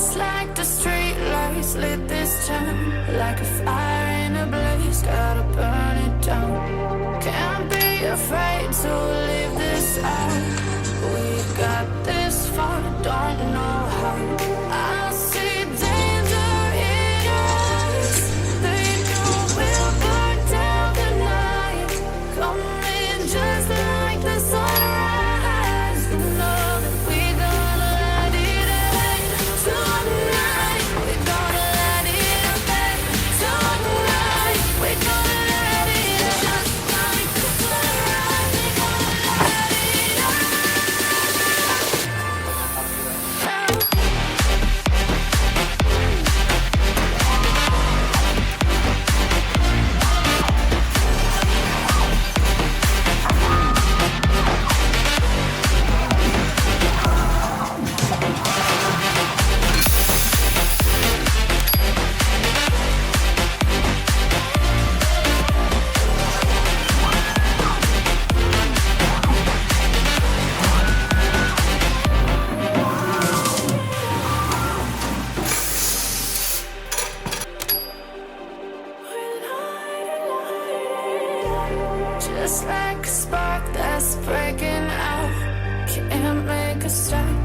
Just like the street lights lit this town, like a fire in a blaze, gotta burn it down. Can't be afraid to leave this out. We got this far, don't know how. I see danger in us. They know we'll burn down the night. Coming just like the sunrise. You know that we gonna let it in tonight. We gonna let it in tonight. We gonna let it in just like the sunrise. We gonna let it in. Just like a spark that's breaking out, can't make a stop.